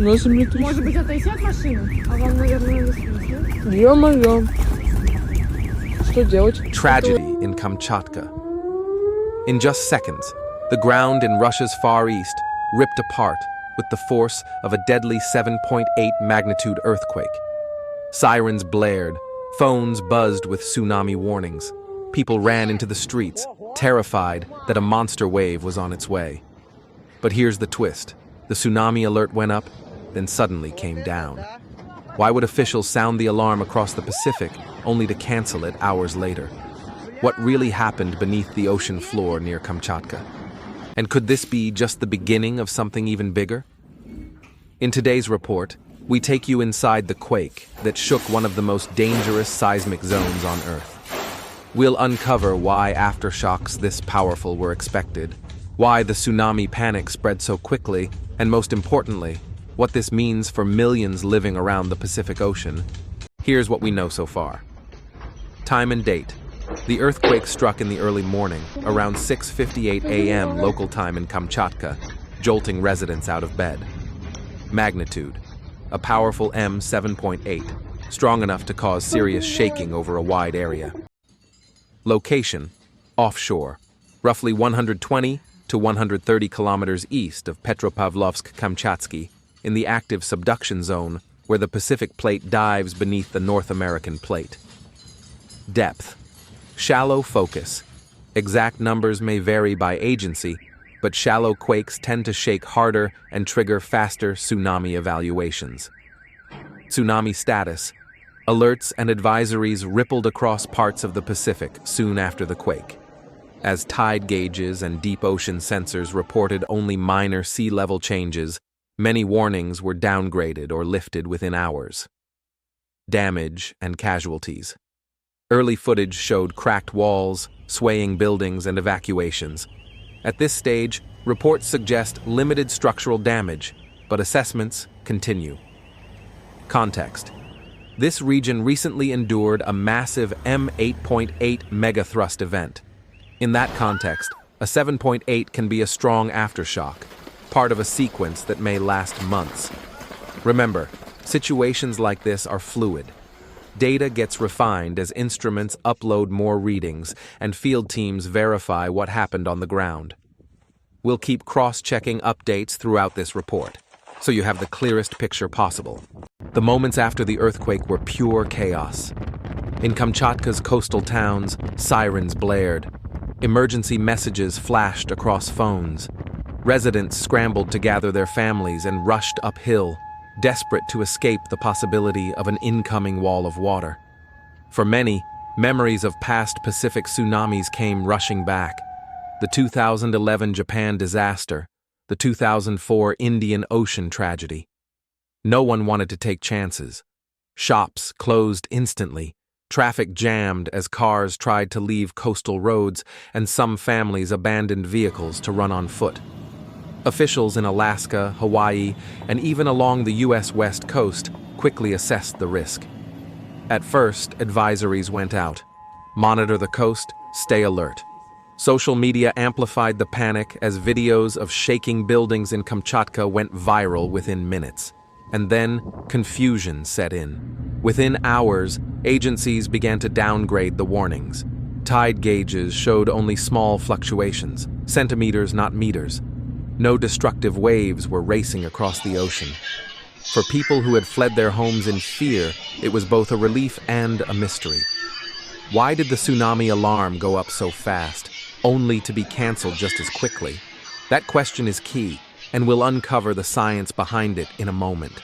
8 литров. Может быть, отойти от машины? А вам, наверное, надо съесть, да? Ё-моё. Что делать? Tragedy in Kamchatka. In just seconds, the ground in Russia's Far East ripped apart with the force of a deadly 7.8 magnitude earthquake. Sirens blared, phones buzzed with tsunami warnings. People ran into the streets, terrified that a monster wave was on its way. But here's the twist. The tsunami alert went up, then suddenly came down. Why would officials sound the alarm across the Pacific only to cancel it hours later? What really happened beneath the ocean floor near Kamchatka? And could this be just the beginning of something even bigger? In today's report, we take you inside the quake that shook one of the most dangerous seismic zones on Earth. We'll uncover why aftershocks this powerful were expected, why the tsunami panic spread so quickly, and most importantly, what this means for millions living around the Pacific Ocean. Here's what we know so far. Time and date. The earthquake struck in the early morning, around 6:58 a.m. local time in Kamchatka, jolting residents out of bed. Magnitude. A powerful M7.8, strong enough to cause serious shaking over a wide area. Location. Offshore, roughly 120 to 130 kilometers east of Petropavlovsk-Kamchatsky, in the active subduction zone where the Pacific Plate dives beneath the North American Plate. Depth. Shallow focus. Exact numbers may vary by agency, but shallow quakes tend to shake harder and trigger faster tsunami evaluations. Tsunami status. Alerts and advisories rippled across parts of the Pacific soon after the quake. As tide gauges and deep ocean sensors reported only minor sea level changes, many warnings were downgraded or lifted within hours. Damage and casualties. Early footage showed cracked walls, swaying buildings, and evacuations. At this stage, reports suggest limited structural damage, but assessments continue. Context. This region recently endured a massive M8.8 megathrust event. In that context, a 7.8 can be a strong aftershock, part of a sequence that may last months. Remember, situations like this are fluid. Data gets refined as instruments upload more readings and field teams verify what happened on the ground. We'll keep cross-checking updates throughout this report, so you have the clearest picture possible. The moments after the earthquake were pure chaos. In Kamchatka's coastal towns, sirens blared. Emergency messages flashed across phones. Residents scrambled to gather their families and rushed uphill, desperate to escape the possibility of an incoming wall of water. For many, memories of past Pacific tsunamis came rushing back. The 2011 Japan disaster, the 2004 Indian Ocean tragedy. No one wanted to take chances. Shops closed instantly, traffic jammed as cars tried to leave coastal roads, and some families abandoned vehicles to run on foot. Officials in Alaska, Hawaii, and even along the U.S. West Coast quickly assessed the risk. At first, advisories went out. Monitor the coast, stay alert. Social media amplified the panic as videos of shaking buildings in Kamchatka went viral within minutes. And then, confusion set in. Within hours, agencies began to downgrade the warnings. Tide gauges showed only small fluctuations, centimeters, not meters. No destructive waves were racing across the ocean. For people who had fled their homes in fear, it was both a relief and a mystery. Why did the tsunami alarm go up so fast, only to be canceled just as quickly? That question is key, and we'll uncover the science behind it in a moment.